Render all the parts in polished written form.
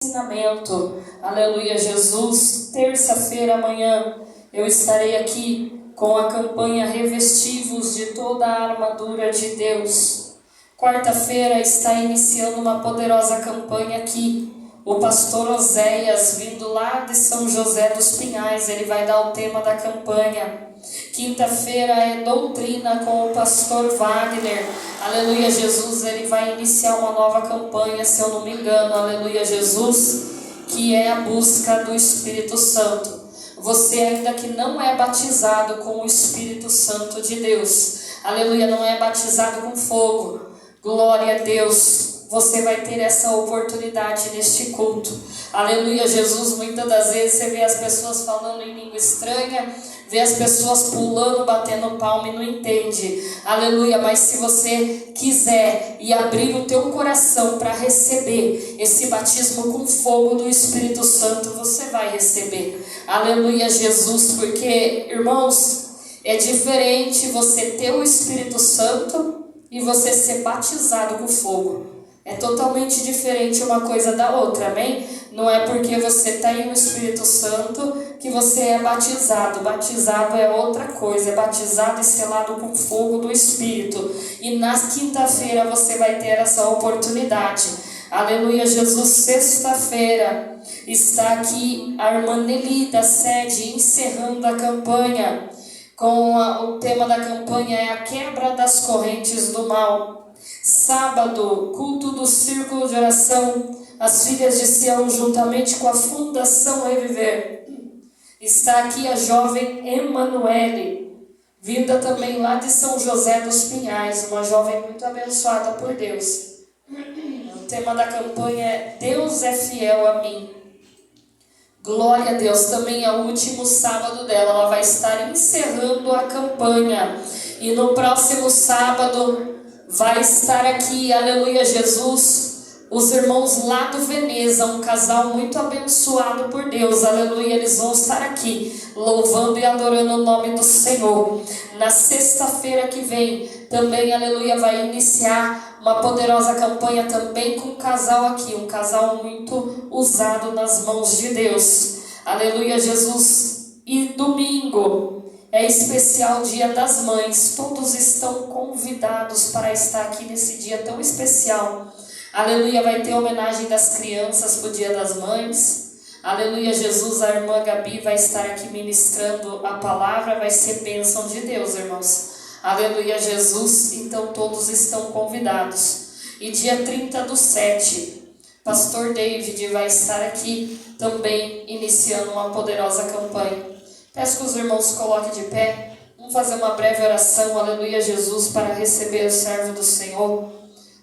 ensinamento. Aleluia, Jesus. Terça-feira, amanhã, eu estarei aqui com a campanha Revesti-vos de toda a armadura de Deus. Quarta-feira está iniciando uma poderosa campanha aqui. O pastor Oséias, vindo lá de São José dos Pinhais, ele vai dar o tema da campanha. Quinta-feira é doutrina com o pastor Wagner. Aleluia, Jesus. Ele vai iniciar uma nova campanha, se eu não me engano. Aleluia, Jesus. Que é a busca do Espírito Santo. Você ainda que não é batizado com o Espírito Santo de Deus. Aleluia, não é batizado com fogo. Glória a Deus. Você vai ter essa oportunidade neste culto. Aleluia, Jesus. Muitas das vezes você vê as pessoas falando em língua estranha, vê as pessoas pulando, batendo palma e não entende. Aleluia, mas se você quiser e abrir o teu coração para receber esse batismo com fogo do Espírito Santo, você vai receber. Aleluia, Jesus, porque, irmãos, é diferente você ter o Espírito Santo e você ser batizado com fogo. É totalmente diferente uma coisa da outra, amém? Não é porque você tem o Espírito Santo que você é batizado. Batizado é outra coisa, é batizado e selado com fogo do Espírito. E na quinta-feira você vai ter essa oportunidade. Aleluia, Jesus. Sexta-feira está aqui a irmã Nelly da sede encerrando a campanha. O tema da campanha é a quebra das correntes do mal. Sábado, culto do círculo de oração, as filhas de Sião, juntamente com a Fundação Reviver. Está aqui a jovem Emanuele, vinda também lá de São José dos Pinhais, uma jovem muito abençoada por Deus. O tema da campanha é Deus é fiel a mim. Glória a Deus. Também é o último sábado dela, ela vai estar encerrando a campanha. E no próximo sábado vai estar aqui, aleluia, Jesus, os irmãos lá do Veneza, um casal muito abençoado por Deus, aleluia, eles vão estar aqui, louvando e adorando o nome do Senhor. Na sexta-feira que vem, também, aleluia, vai iniciar uma poderosa campanha também com um casal aqui, um casal muito usado nas mãos de Deus, aleluia, Jesus. E domingo é especial Dia das Mães. Todos estão convidados para estar aqui nesse dia tão especial. Aleluia, vai ter homenagem das crianças para o Dia das Mães. Aleluia, Jesus, a irmã Gabi vai estar aqui ministrando a palavra. Vai ser bênção de Deus, irmãos. Aleluia, Jesus. Então todos estão convidados. E dia 30/7, pastor David vai estar aqui também iniciando uma poderosa campanha. Peço que os irmãos se coloquem de pé. Vamos fazer uma breve oração, aleluia, Jesus, para receber o servo do Senhor.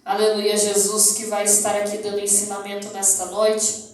Aleluia, Jesus, que vai estar aqui dando ensinamento nesta noite.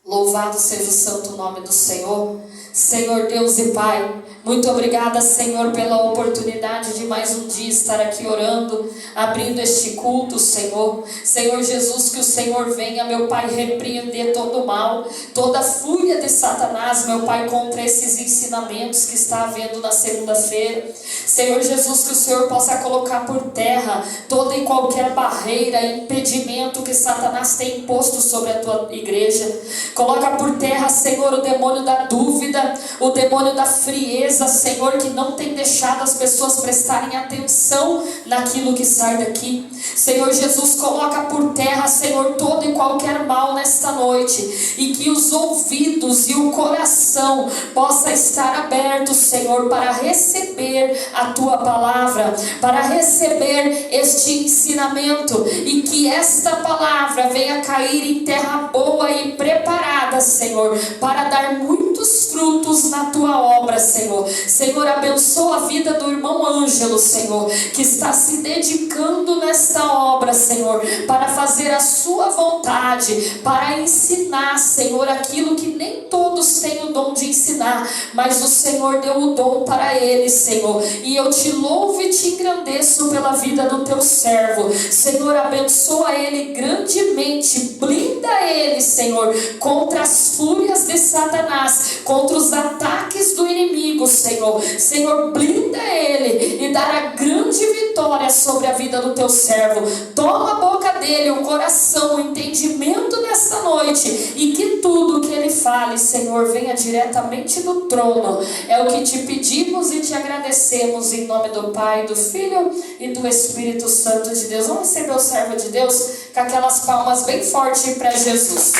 Louvado seja o santo nome do Senhor. Senhor Deus e Pai, muito obrigada, Senhor, pela oportunidade de mais um dia estar aqui orando, abrindo este culto, Senhor. Senhor Jesus, que o Senhor venha, meu Pai, repreender todo o mal, toda a fúria de Satanás, meu Pai, contra esses ensinamentos que está havendo na segunda-feira. Senhor Jesus, que o Senhor possa colocar por terra toda e qualquer barreira, impedimento que Satanás tem imposto sobre a tua igreja. Coloca por terra, Senhor, o demônio da dúvida, o demônio da frieza, Senhor, que não tem deixado as pessoas prestarem atenção naquilo que sai daqui. Senhor Jesus, coloca por terra, Senhor, todo e qualquer mal nesta noite, e que os ouvidos e o coração possa estar abertos, Senhor, para receber a tua palavra, para receber este ensinamento, e que esta palavra venha cair em terra boa e preparada, Senhor, para dar muitos frutos na tua obra, Senhor. Senhor, abençoa a vida do irmão Ângelo, Senhor, que está se dedicando nesta obra, Senhor, para fazer a sua vontade, para ensinar, Senhor, aquilo que nem todos têm o dom de ensinar, mas o Senhor deu o dom para ele, Senhor, e eu te louvo e te engrandeço pela vida do teu servo. Senhor, abençoa ele grandemente, blinda ele, Senhor, contra as fúrias de Satanás, contra os ataques do inimigo, Senhor. Senhor, blinda ele e dará grande vitória sobre a vida do teu servo. Toma a boca dele, o coração, o entendimento nesta noite, noite e que tudo que Ele fale, Senhor, venha diretamente do trono. É o que te pedimos e te agradecemos em nome do Pai, do Filho e do Espírito Santo de Deus. Vamos receber o servo de Deus com aquelas palmas bem fortes para Jesus.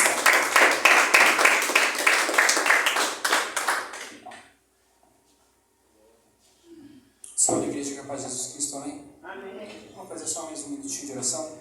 Saúde, igreja, que a paz de Jesus Cristo, amém? Amém. Vamos fazer só mais um minutinho de oração.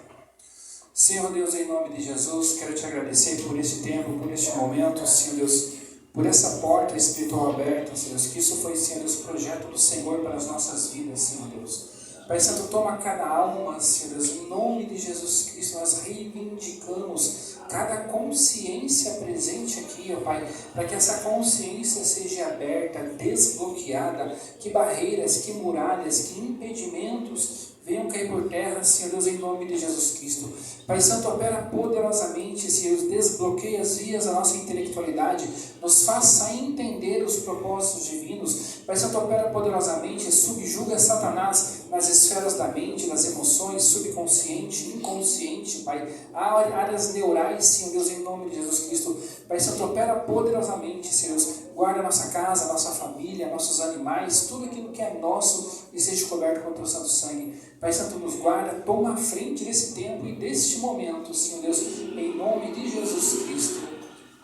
Senhor Deus, em nome de Jesus, quero te agradecer por este tempo, por este momento, Senhor Deus, por essa porta espiritual aberta, Senhor Deus, que isso foi, Senhor Deus, projeto do Senhor para as nossas vidas, Senhor Deus. Pai Santo, toma cada alma, Senhor Deus, em nome de Jesus Cristo, nós reivindicamos cada consciência presente aqui, ó Pai, para que essa consciência seja aberta, desbloqueada, que barreiras, que muralhas, que impedimentos venham cair por terra, Senhor Deus, em nome de Jesus Cristo. Pai Santo, opera poderosamente, Senhor, desbloqueia as vias da nossa intelectualidade, nos faça entender os propósitos divinos. Pai Santo, opera poderosamente, subjuga Satanás nas esferas da mente, nas emoções, subconsciente, inconsciente, Pai, áreas neurais, Senhor Deus, em nome de Jesus Cristo. Pai Santo, opera poderosamente, Senhor Deus, guarda a nossa casa, a nossa família, nossos animais, tudo aquilo que é nosso e seja coberto com o teu santo sangue. Pai Santo, nos guarda, toma a frente desse tempo e deste momento, Senhor Deus, em nome de Jesus Cristo.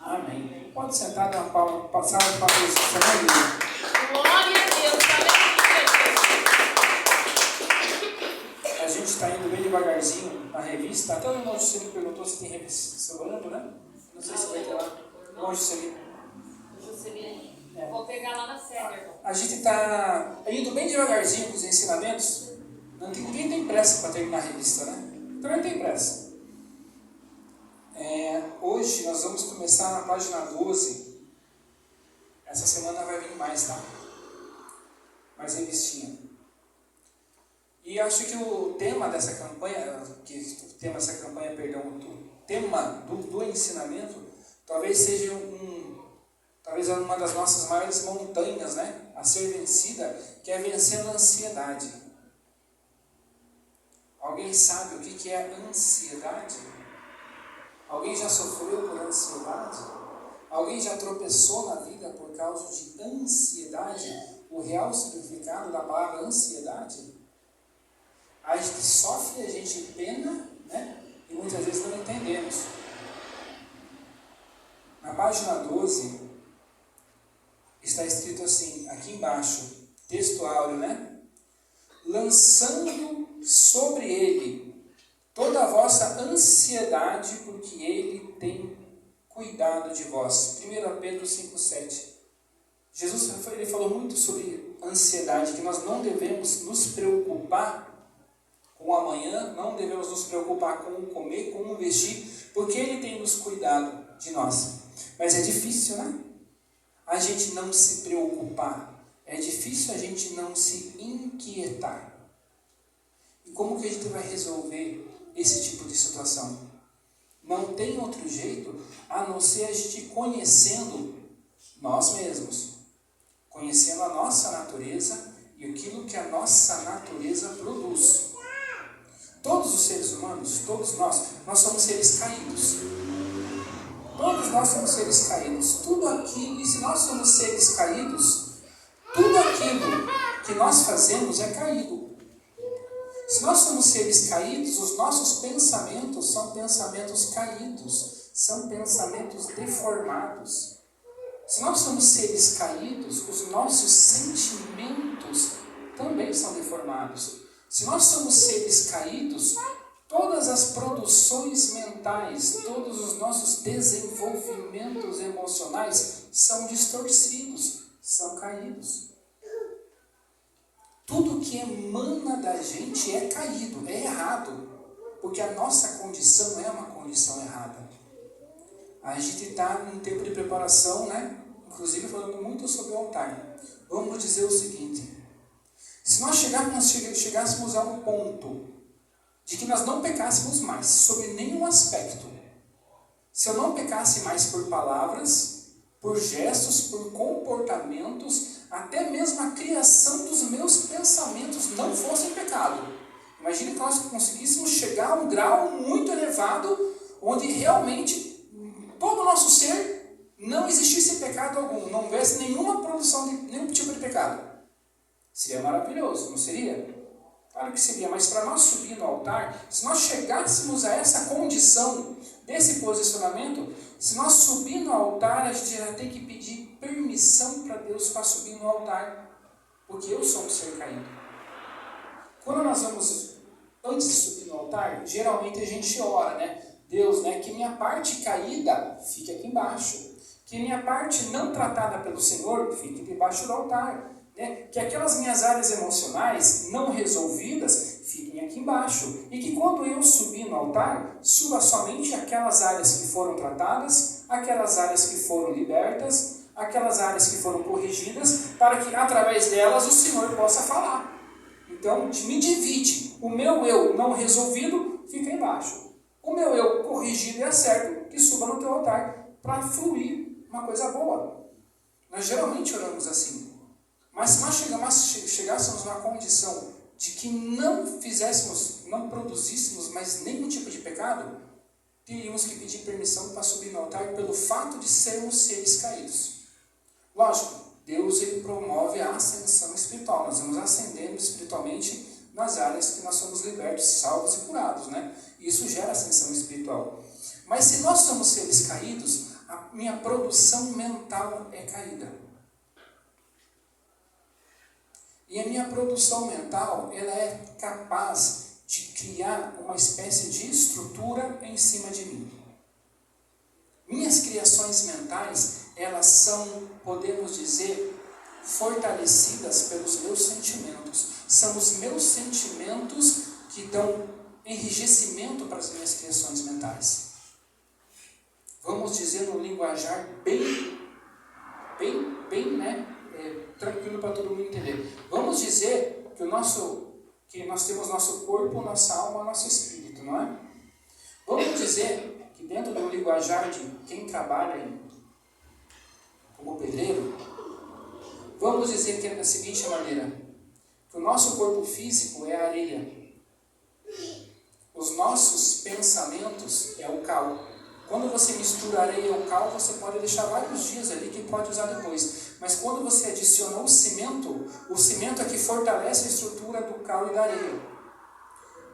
Amém. Pode sentar, dar uma palma, passar para a posição. Glória a Deus, aleluia. A gente está indo bem devagarzinho na revista. Até o irmão Juscelino perguntou se tem revista sobrando, né? Não sei se vai ter lá. Irmão Juscelino. Vou pegar lá na série, irmão. A gente está indo bem devagarzinho com os ensinamentos. Ninguém tem pressa para terminar a revista, né? Também tem pressa. Hoje nós vamos começar na página 12. Essa semana vai vir mais, tá? Mais revistinha. E acho que o tema dessa campanha, o tema do ensinamento, talvez seja talvez uma das nossas maiores montanhas, né? A ser vencida, que é vencendo a ansiedade. Alguém sabe o que é ansiedade? Alguém já sofreu por ansiedade? Alguém já tropeçou na vida por causa de ansiedade? O real significado da palavra ansiedade? A gente sofre, a gente pena, né? E muitas vezes não entendemos. Na página 12, está escrito assim, aqui embaixo, texto áureo, né? Lançando sobre ele toda a vossa ansiedade, porque ele tem cuidado de vós. 1 Pedro 5,7. Jesus ele falou muito sobre ansiedade, que nós não devemos nos preocupar com o amanhã, não devemos nos preocupar com o comer, com o vestir, porque ele tem nos cuidado de nós. Mas é difícil, né? A gente não se preocupar. É difícil a gente não se inquietar. E como que a gente vai resolver esse tipo de situação? Não tem outro jeito a não ser a gente conhecendo nós mesmos, conhecendo a nossa natureza e aquilo que a nossa natureza produz. Todos os seres humanos, todos nós somos seres caídos. Todos nós somos seres caídos. Tudo aquilo, e se nós somos seres caídos, tudo aquilo que nós fazemos é caído. Se nós somos seres caídos, os nossos pensamentos são pensamentos caídos, são pensamentos deformados. Se nós somos seres caídos, os nossos sentimentos também são deformados. Se nós somos seres caídos, todas as produções mentais, todos os nossos desenvolvimentos emocionais são distorcidos, são caídos. Tudo que emana da gente é caído, é errado, porque a nossa condição é uma condição errada. A gente está num tempo de preparação, né? Inclusive falando muito sobre o altar. Vamos dizer o seguinte: se nós chegássemos a um ponto de que nós não pecássemos mais sobre nenhum aspecto, se eu não pecasse mais por palavras, por gestos, por comportamentos, até mesmo a criação dos meus pensamentos não fosse pecado. Imagine que nós conseguíssemos chegar a um grau muito elevado, onde realmente nosso ser não existisse pecado algum, não houvesse nenhuma produção de nenhum tipo de pecado. Seria maravilhoso, não seria? Claro que seria, mas para nós subir no altar, se nós chegássemos a essa condição, desse posicionamento, se nós subir no altar, a gente já tem que pedir permissão para Deus para subir no altar, porque eu sou um ser caído. Quando nós vamos, antes de subir no altar, geralmente a gente ora, né? Deus, né, que minha parte caída fique aqui embaixo, que minha parte não tratada pelo Senhor fique debaixo do altar, né? Que aquelas minhas áreas emocionais não resolvidas fiquem aqui embaixo, e que quando eu subir no altar, suba somente aquelas áreas que foram tratadas, aquelas áreas que foram libertas, aquelas áreas que foram corrigidas, para que através delas o Senhor possa falar. Então, me divide. O meu eu não resolvido fica embaixo. O meu eu corrigido e acerto, que suba no teu altar, para fluir uma coisa boa. Nós geralmente oramos assim. Mas se nós chegássemos na condição de que não fizéssemos, não produzíssemos mais nenhum tipo de pecado, teríamos que pedir permissão para subir no altar pelo fato de sermos seres caídos. Lógico, Deus ele promove a ascensão espiritual. Nós vamos ascendendo espiritualmente nas áreas que nós somos libertos, salvos e curados, né? Isso gera ascensão espiritual. Mas se nós somos seres caídos, a minha produção mental é caída. E a minha produção mental, ela é capaz de criar uma espécie de estrutura em cima de mim. Minhas criações mentais, elas são, podemos dizer, fortalecidas pelos meus sentimentos. São os meus sentimentos que dão enrijecimento para as minhas criações mentais. Vamos dizer no linguajar bem, né? Tranquilo para todo mundo entender. Vamos dizer que nós temos nosso corpo, nossa alma, nosso espírito, não é? Vamos dizer que dentro do linguajar de quem trabalha como pedreiro, vamos dizer que é da seguinte maneira, que o nosso corpo físico é a areia, os nossos pensamentos é o cal. Quando você mistura areia e o cal, você pode deixar vários dias ali que pode usar depois. Mas quando você adiciona o cimento é que fortalece a estrutura do cal e da areia.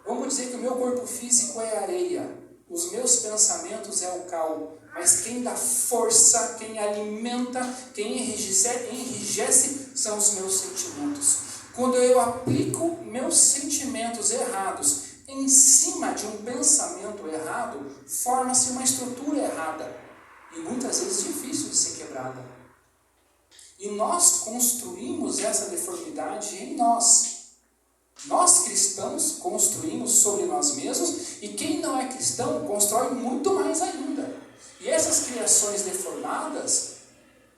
Vamos dizer que o meu corpo físico é a areia, os meus pensamentos é o cal. Mas quem dá força, quem alimenta, quem enrijece são os meus sentimentos. Quando eu aplico meus sentimentos errados em cima de um pensamento errado, forma-se uma estrutura errada. E muitas vezes difícil de ser quebrada. E nós construímos essa deformidade em nós. Nós cristãos construímos sobre nós mesmos, e quem não é cristão constrói muito mais ainda. E essas criações deformadas,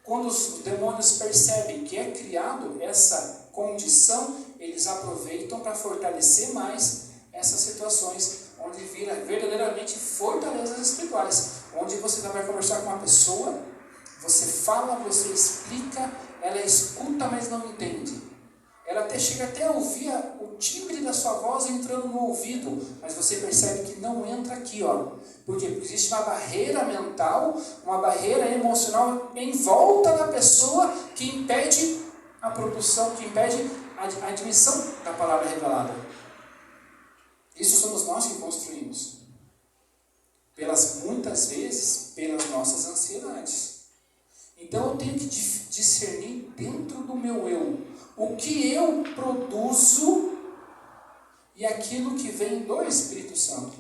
quando os demônios percebem que é criado essa condição, eles aproveitam para fortalecer mais essas situações, onde vira verdadeiramente fortalezas espirituais, onde você vai conversar com uma pessoa, você fala, você explica, ela escuta, mas não entende. Ela chega até a ouvir o timbre da sua voz entrando no ouvido, mas você percebe que não entra aqui, ó. Por quê? Porque existe uma barreira mental, uma barreira emocional em volta da pessoa que impede a produção, que impede a admissão da palavra revelada. Isso somos nós que construímos. Muitas vezes, pelas nossas ansiedades. Então eu tenho que discernir dentro do meu eu o que eu produzo e aquilo que vem do Espírito Santo.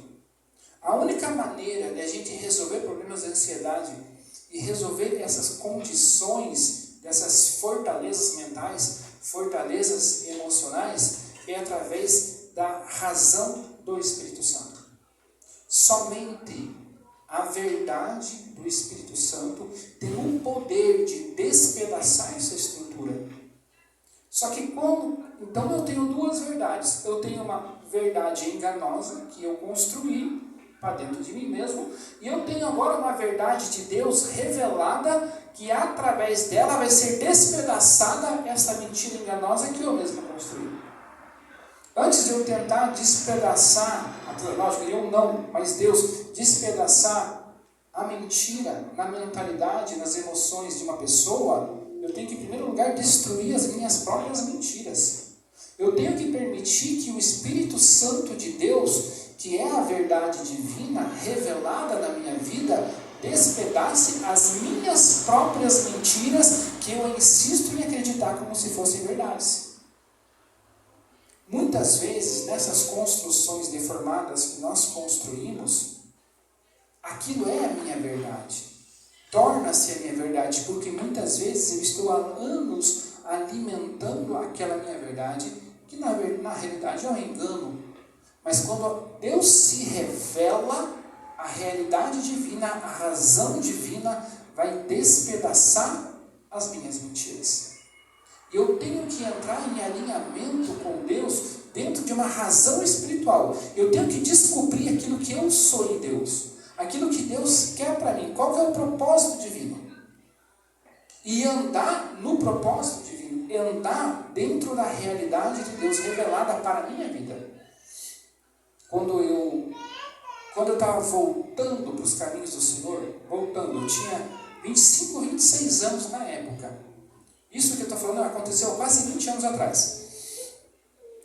A única maneira de a gente resolver problemas de ansiedade e resolver essas condições, dessas fortalezas mentais, fortalezas emocionais, é através da razão do Espírito Santo. Somente a verdade do Espírito Santo tem o poder de despedaçar essa estrutura. Só que então eu tenho duas verdades. Eu tenho uma verdade enganosa que eu construí para dentro de mim mesmo, e eu tenho agora uma verdade de Deus revelada, que através dela vai ser despedaçada essa mentira enganosa que eu mesmo construí. Antes de eu tentar despedaçar, lógico, eu não, mas Deus, despedaçar a mentira mentira na mentalidade, nas emoções de uma pessoa, eu tenho que, em primeiro lugar, destruir as minhas próprias mentiras. Eu tenho que permitir que o Espírito Santo de Deus, que é a verdade divina revelada na minha vida, despedace as minhas próprias mentiras que eu insisto em acreditar como se fossem verdades. Muitas vezes, nessas construções deformadas que nós construímos, aquilo é a minha verdade. Torna-se a minha verdade, porque muitas vezes eu estou há anos alimentando aquela minha verdade, que na realidade é um engano. Mas quando Deus se revela, a realidade divina, a razão divina, vai despedaçar as minhas mentiras. E eu tenho que entrar em alinhamento com Deus dentro de uma razão espiritual. Eu tenho que descobrir aquilo que eu sou em Deus. Aquilo que Deus quer para mim. Qual que é o propósito divino? E andar no propósito divino. Andar dentro da realidade de Deus revelada para a minha vida. Quando eu estava voltando para os caminhos do Senhor, eu tinha 25, 26 anos na época. Isso que eu estou falando aconteceu quase 20 anos atrás.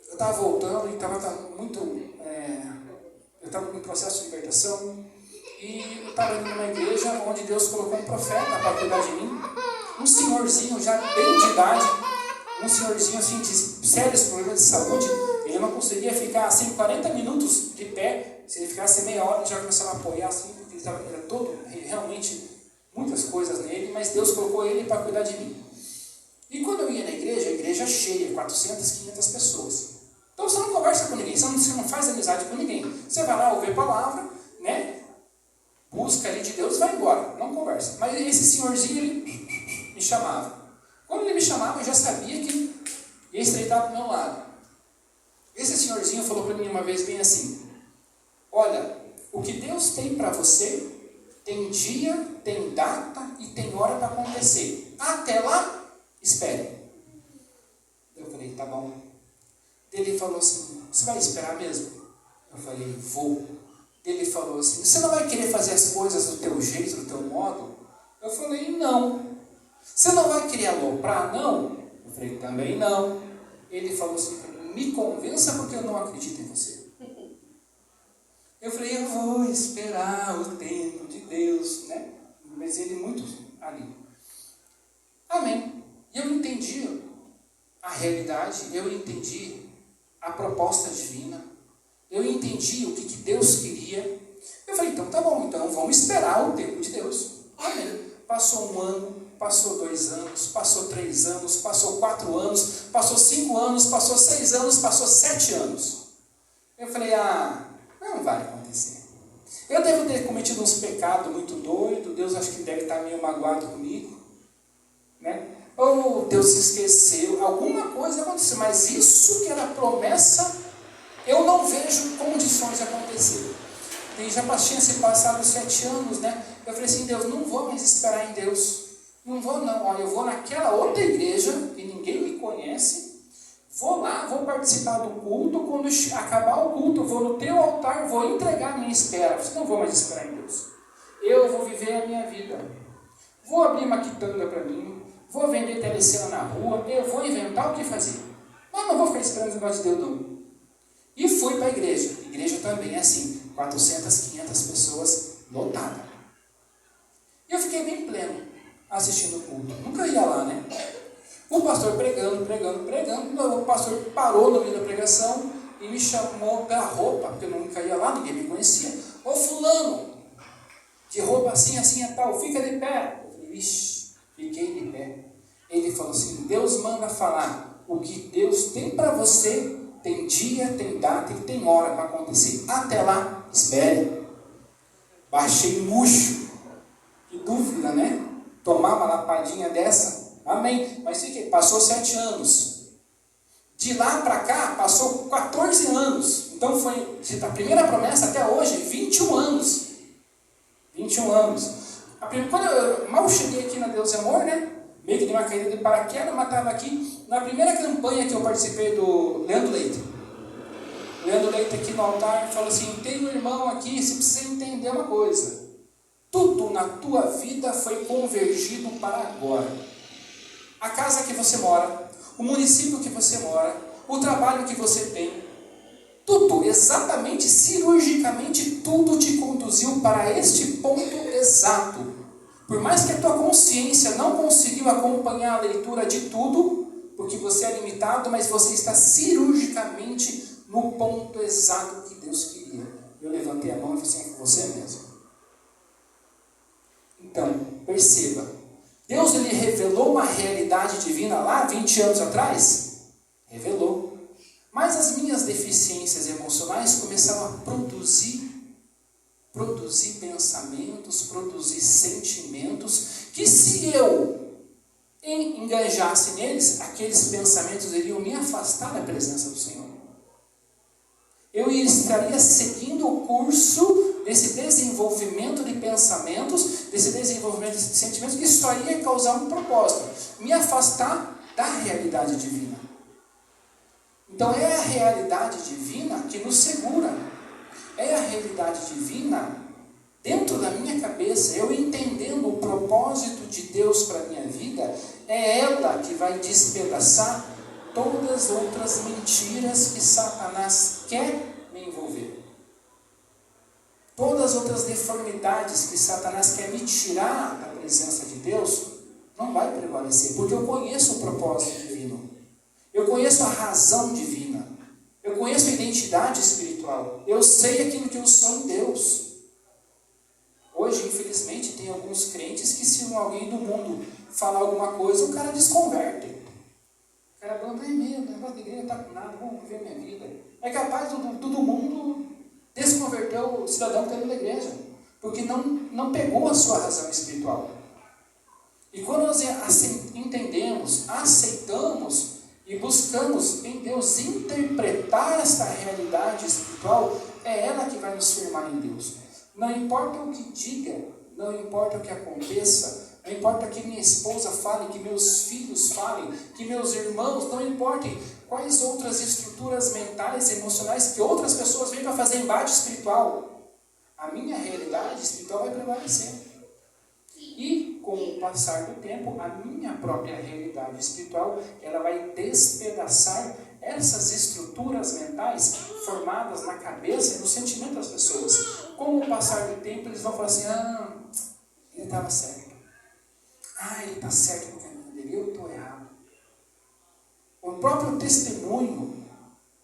Eu estava voltando e estava muito... eu estava em processo de libertação e eu estava indo numa igreja onde Deus colocou um profeta para cuidar de mim. Um senhorzinho já bem de idade, um senhorzinho assim de sérios problemas de saúde. Ele não conseguia ficar assim 40 minutos de pé. Se ele ficasse meia hora, ele já começava a apoiar assim, porque ele era todo, realmente, muitas coisas nele, mas Deus colocou ele para cuidar de mim. E quando eu ia na igreja, a igreja cheia, 400, 500 pessoas. Então você não conversa com ninguém, você não faz amizade com ninguém. Você vai lá ouvir a palavra, né? Busca ali de Deus e vai embora, não conversa. Mas esse senhorzinho, ele me chamava. Quando ele me chamava, eu já sabia que ia estreitar do meu lado. Esse senhorzinho falou para mim uma vez bem assim: olha, o que Deus tem para você, tem dia, tem data e tem hora para acontecer. Até lá, espere. Eu falei, tá bom. Ele falou assim, você vai esperar mesmo? Eu falei, vou. Ele falou assim, você não vai querer fazer as coisas do teu jeito, do teu modo? Eu falei, não. Você não vai querer aloprar, não? Eu falei, também não. Ele falou assim, me convença porque eu não acredito em você. Eu falei, eu vou esperar o tempo de Deus, né? Mas ele muito ali. Amém. E eu entendi a realidade, eu entendi a proposta divina, eu entendi o que Deus queria. Eu falei, então tá bom, então vamos esperar o tempo de Deus. Amém. Passou 1 ano, passou 2 anos, passou 3 anos, passou 4 anos, passou 5 anos, passou 6 anos, passou 7 anos. Eu falei, não vai acontecer. Eu devo ter cometido uns pecados muito doidos, Deus acho que deve estar meio magoado comigo, né? Ou Deus se esqueceu, alguma coisa aconteceu, mas isso que era promessa, eu não vejo condições de acontecer. E já tinha se passado 7 anos, né? Eu falei assim, Deus, não vou mais esperar em Deus, não vou não, olha, eu vou naquela outra igreja, que ninguém me conhece, vou lá, vou participar do culto, quando acabar o culto, vou no teu altar, vou entregar a minha espera. Eu não vou mais esperar em Deus, eu vou viver a minha vida, vou abrir uma quitanda para mim, vou vender telecena na rua, eu vou inventar o que fazer. Mas não vou ficar esperando o negócio de Deus não. E fui para a igreja. Igreja também é assim, 400, 500 pessoas, lotada. E eu fiquei bem pleno, assistindo o culto. Nunca ia lá, né? O pastor pregando. O pastor parou no meio da pregação e me chamou da roupa, porque eu nunca ia lá, ninguém me conhecia. Ô fulano, de roupa assim e tal, fica de pé. Eu falei, vixe. Fiquei de pé. Ele falou assim, Deus manda falar, o que Deus tem para você, tem dia, tem data e tem hora para acontecer. Até lá, espere. Baixei murcho. Que dúvida, né? Tomar uma lapadinha dessa. Amém. Mas fiquei, passou 7 anos. De lá para cá, passou 14 anos. Então foi, da primeira promessa até hoje, 21 anos. 21 anos. Quando eu mal cheguei aqui na Deus e Amor, né? Meio que dei uma caída de paraquedas, mas estava aqui na primeira campanha que eu participei do Leandro Leite. O Leandro Leite aqui no altar falou assim, tem um irmão aqui, você precisa entender uma coisa. Tudo na tua vida foi convergido para agora. A casa que você mora, o município que você mora, o trabalho que você tem, tudo, exatamente, cirurgicamente, tudo te conduziu para este ponto exato. Por mais que a tua consciência não conseguiu acompanhar a leitura de tudo, porque você é limitado, mas você está cirurgicamente no ponto exato que Deus queria. Eu levantei a mão e falei assim, é com você mesmo. Então, perceba, Deus ele revelou uma realidade divina lá 20 anos atrás? Revelou. Mas as minhas deficiências emocionais começaram a produzir pensamentos, produzir sentimentos, que se eu engajasse neles, aqueles pensamentos iriam me afastar da presença do Senhor. Eu estaria seguindo o curso desse desenvolvimento de pensamentos, desse desenvolvimento de sentimentos, que só ia causar um propósito, me afastar da realidade divina. Então é a realidade divina que nos segura. É a realidade divina dentro da minha cabeça, eu entendendo o propósito de Deus para a minha vida, é ela que vai despedaçar todas as outras mentiras que Satanás quer me envolver. Todas as outras deformidades que Satanás quer me tirar da presença de Deus, não vai prevalecer, porque eu conheço o propósito divino. Eu conheço a razão divina. Eu conheço a identidade espiritual. Eu sei aquilo que eu sou em Deus. Hoje, infelizmente, tem alguns crentes que se alguém do mundo falar alguma coisa, o cara desconverte. O cara fala, não é mesmo, o negócio da igreja não está com nada, vamos viver minha vida. É capaz do mundo desconverter o cidadão que está dentro da igreja, porque não pegou a sua razão espiritual. E quando nós entendemos, aceitamos e buscamos em Deus interpretar essa realidade espiritual, é ela que vai nos firmar em Deus. Não importa o que diga, não importa o que aconteça, não importa que minha esposa fale, que meus filhos falem, que meus irmãos, não importem quais outras estruturas mentais e emocionais que outras pessoas vêm para fazer embate espiritual. A minha realidade espiritual vai prevalecer. E com o passar do tempo, a minha própria realidade espiritual, ela vai despedaçar essas estruturas mentais formadas na cabeça e no sentimento das pessoas. Com o passar do tempo, eles vão falar assim, ele estava certo. Ele está certo no caminho dele, eu estou errado. O próprio testemunho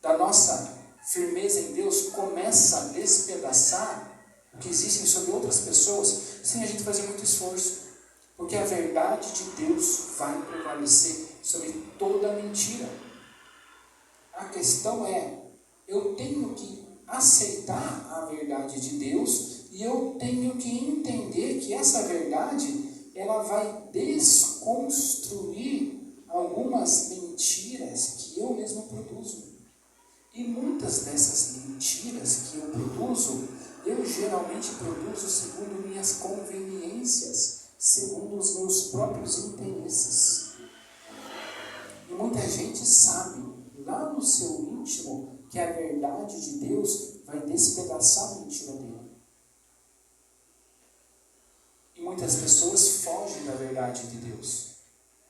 da nossa firmeza em Deus começa a despedaçar o que existem sobre outras pessoas, sem a gente fazer muito esforço. Porque a verdade de Deus vai prevalecer sobre toda mentira. A questão é, eu tenho que aceitar a verdade de Deus e eu tenho que entender que essa verdade, ela vai desconstruir algumas mentiras que eu mesmo produzo. E muitas dessas mentiras que eu produzo, eu geralmente produzo segundo minhas conveniências, segundo os meus próprios interesses. E muita gente sabe, lá no seu íntimo, que a verdade de Deus vai despedaçar a mentira dele. E muitas pessoas fogem da verdade de Deus,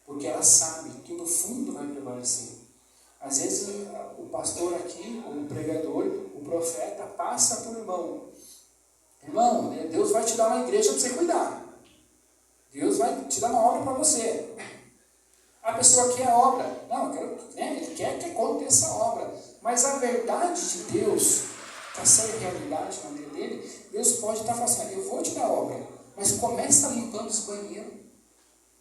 porque elas sabem que no fundo vai prevalecer. Às vezes o pastor aqui, o pregador, o profeta, passa por irmão. Irmão, Deus vai te dar uma igreja para você cuidar. Deus vai te dar uma obra para você. A pessoa quer a obra. Não, ele quer que aconteça a obra. Mas a verdade de Deus, para ser realidade na vida dele, Deus pode estar falando assim, eu vou te dar a obra, mas começa limpando os banheiros.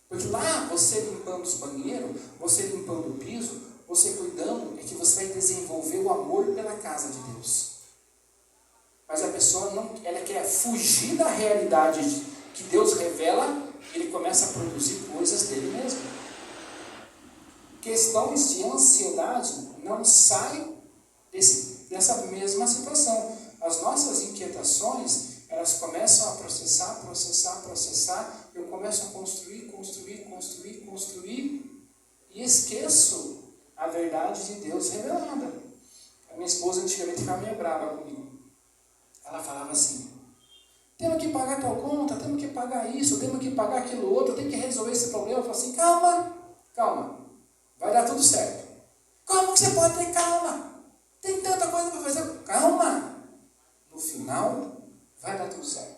Porque lá, você limpando os banheiros, você limpando o piso, você cuidando, é que você vai desenvolver o amor pela casa de Deus. Mas a pessoa ela quer fugir da realidade que Deus revela, e ele começa a produzir coisas dele mesmo. Questões de ansiedade não saem dessa mesma situação. As nossas inquietações, elas começam a processar, eu começo a construir, e esqueço a verdade de Deus revelada. A minha esposa antigamente ficava meio brava comigo. Ela falava assim, Temos que pagar tal conta, temos que pagar isso, temos que pagar aquilo outro, tem que resolver esse problema. Eu falo assim, calma, vai dar tudo certo. Como que você pode ter calma? Tem tanta coisa para fazer. Calma. No final, vai dar tudo certo.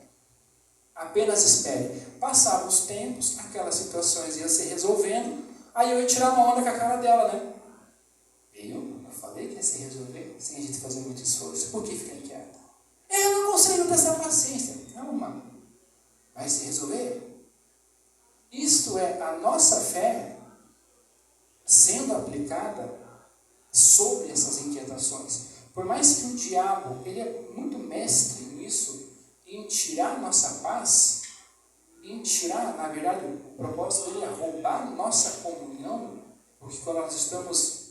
Apenas espere. Passavam os tempos, aquelas situações iam se resolvendo, aí eu ia tirar uma onda com a cara dela, né? Eu falei que ia se resolver sem a gente fazer muito esforço. Por que ficar inquieta? Eu não consigo ter essa paciência. Calma. Vai se resolver. Isto é a nossa fé sendo aplicada sobre essas inquietações. Por mais que o diabo, ele é muito mestre nisso, em tirar nossa paz, em tirar, na verdade, o propósito dele é roubar nossa comunhão, porque quando nós estamos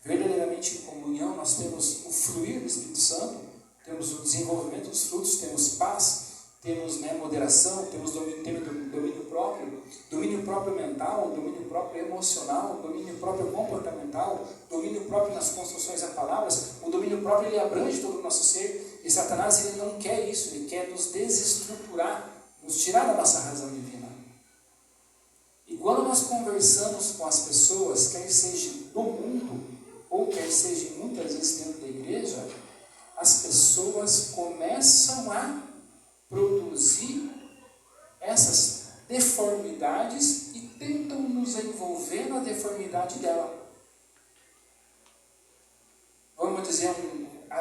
verdadeiramente em comunhão, nós temos o fluir do Espírito Santo, temos o desenvolvimento dos frutos, temos paz, temos moderação, temos domínio próprio mental, domínio próprio emocional, domínio próprio comportamental, domínio próprio nas construções das palavras. O domínio próprio, ele abrange todo o nosso ser, e Satanás, ele não quer isso, ele quer nos desestruturar, nos tirar da nossa razão divina. E quando nós conversamos com as pessoas, quer seja do mundo, ou quer seja muitas vezes dentro da igreja, as pessoas começam a produzir essas deformidades e tentam nos envolver na deformidade dela. Vamos dizer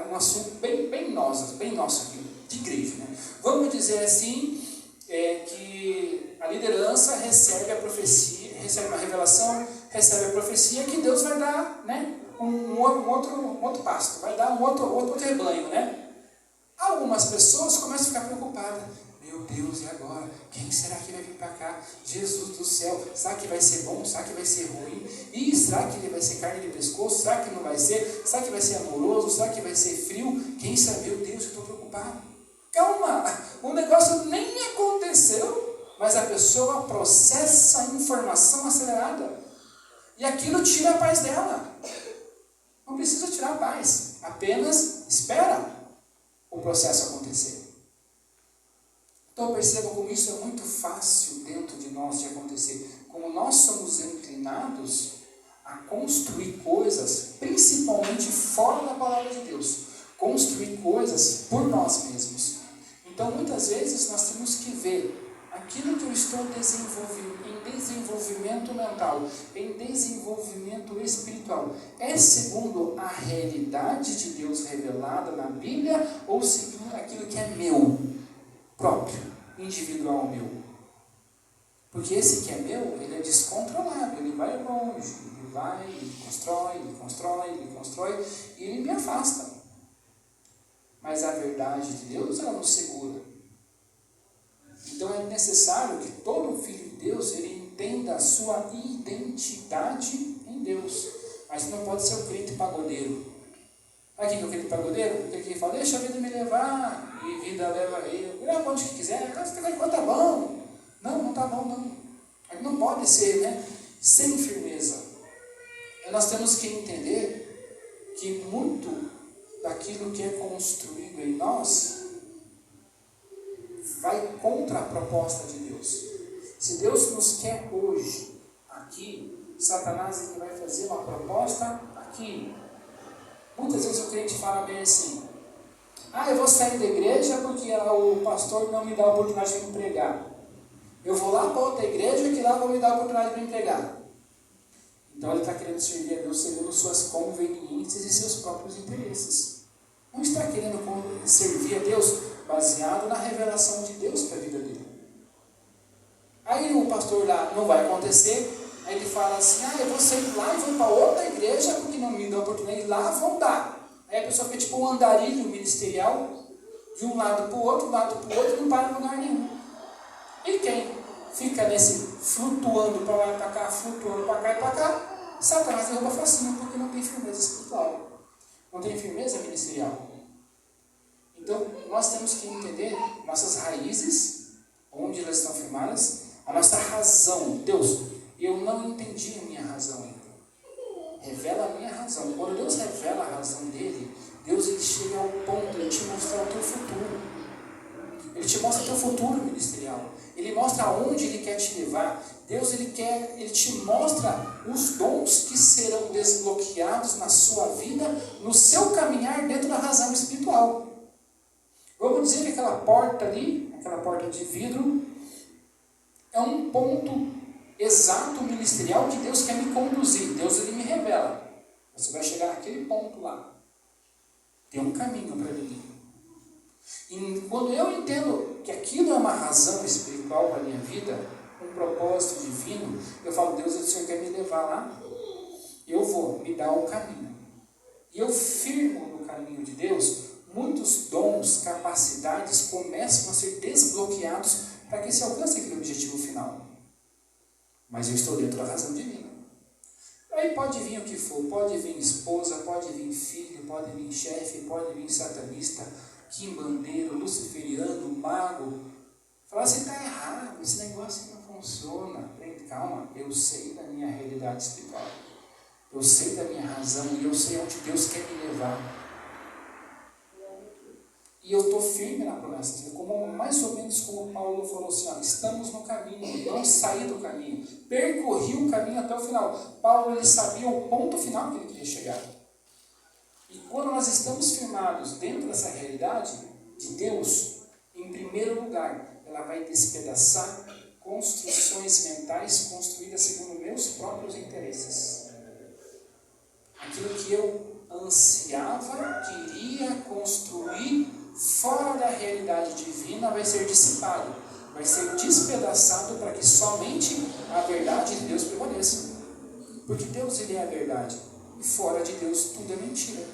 um assunto bem nosso aqui, de igreja, né? Vamos dizer assim, que a liderança recebe a profecia, recebe uma revelação, recebe a profecia que Deus vai dar, né, um outro pasto, vai dar um outro rebanho, né? Algumas pessoas começam a ficar preocupadas. Meu Deus, e agora? Quem será que vai vir para cá? Jesus do céu, será que vai ser bom? Será que vai ser ruim? E será que ele vai ser carne de pescoço? Será que não vai ser? Será que vai ser amoroso? Será que vai ser frio? Quem sabe? Meu Deus, eu estou preocupado. Calma, o negócio nem aconteceu, mas a pessoa processa a informação acelerada. E aquilo tira a paz dela. Não precisa tirar a paz, apenas espera o processo acontecer. Então perceba como isso é muito fácil dentro de nós de acontecer. Como nós somos inclinados a construir coisas, principalmente fora da palavra de Deus. Construir coisas por nós mesmos. Então muitas vezes nós temos que ver aquilo que eu estou desenvolvendo, em desenvolvimento mental, em desenvolvimento espiritual, é segundo a realidade de Deus revelada na Bíblia ou segundo aquilo que é meu, próprio, individual meu? Porque esse que é meu, ele é descontrolado, ele vai longe, ele constrói e ele me afasta. Mas a verdade de Deus, ela nos segura. Então é necessário que todo filho de Deus, ele entenda a sua identidade em Deus. Mas não pode ser o crente pagodeiro. Aqui que é o crente pagodeiro, aquele que fala, deixa a vida me levar, e vida leva ele, leva onde que quiser, enquanto tá bom. Não tá bom não. Não pode ser, né, sem firmeza. E nós temos que entender que muito daquilo que é construído em nós vai contra a proposta de Deus. Se Deus nos quer hoje, aqui, Satanás ele vai fazer uma proposta aqui. Muitas vezes o crente fala bem assim, eu vou sair da igreja porque o pastor não me dá a oportunidade de me pregar. Eu vou lá para outra igreja que lá vão me dar a oportunidade de me pregar. Então ele está querendo servir a Deus segundo suas conveniências e seus próprios interesses. Não está querendo servir a Deus baseado na revelação de Deus para a vida dele. Aí o pastor lá não vai acontecer, aí ele fala assim, eu vou sair lá e vou para outra igreja porque não me dá a oportunidade, lá vão dar. Aí a pessoa fica tipo um andarilho ministerial, de um lado para o outro, e não para em lugar nenhum. E quem fica nesse flutuando para lá e para cá, flutuando para cá e para cá, Satanás derruba facinho porque não tem firmeza espiritual. Não tem firmeza ministerial. Então, nós temos que entender nossas raízes, onde elas estão firmadas, a nossa razão. Deus, eu não entendi a minha razão ainda. Revela a minha razão. Quando Deus revela a razão dele, Deus ele chega ao ponto de te mostrar o teu futuro. Ele te mostra o teu futuro ministerial. Ele mostra aonde Ele quer te levar. Deus, Ele te mostra os dons que serão desbloqueados na sua vida, no seu caminhar dentro da razão espiritual. Vamos dizer que aquela porta ali, aquela porta de vidro, é um ponto exato ministerial que Deus quer me conduzir. Deus, Ele me revela. Você vai chegar naquele ponto lá. Tem um caminho para mim. E quando eu entendo que aquilo é uma razão espiritual para a minha vida, um propósito divino, eu falo, Deus, o Senhor quer me levar lá? Eu vou, me dar o caminho. E eu firmo no caminho de Deus, muitos dons, capacidades começam a ser desbloqueados para que se alcance aquele objetivo final. Mas eu estou dentro da razão divina. Aí pode vir o que for, pode vir esposa, pode vir filho, pode vir chefe, pode vir satanista, quimbandeiro, luciferiano, mago. Falar assim, está errado, esse negócio não funciona. Calma, eu sei da minha realidade espiritual. Eu sei da minha razão e eu sei onde Deus quer me levar. E eu estou firme na promessa, mais ou menos como Paulo falou assim, ó, estamos no caminho, não saí do caminho, percorri o caminho até o final. Paulo, ele sabia o ponto final que ele queria chegar. E quando nós estamos firmados dentro dessa realidade de Deus, em primeiro lugar, ela vai despedaçar construções mentais construídas segundo meus próprios interesses. Aquilo que eu ansiava, queria construir fora da realidade divina vai ser dissipado, vai ser despedaçado para que somente a verdade de Deus prevaleça. Porque Deus, Ele é a verdade. E fora de Deus tudo é mentira.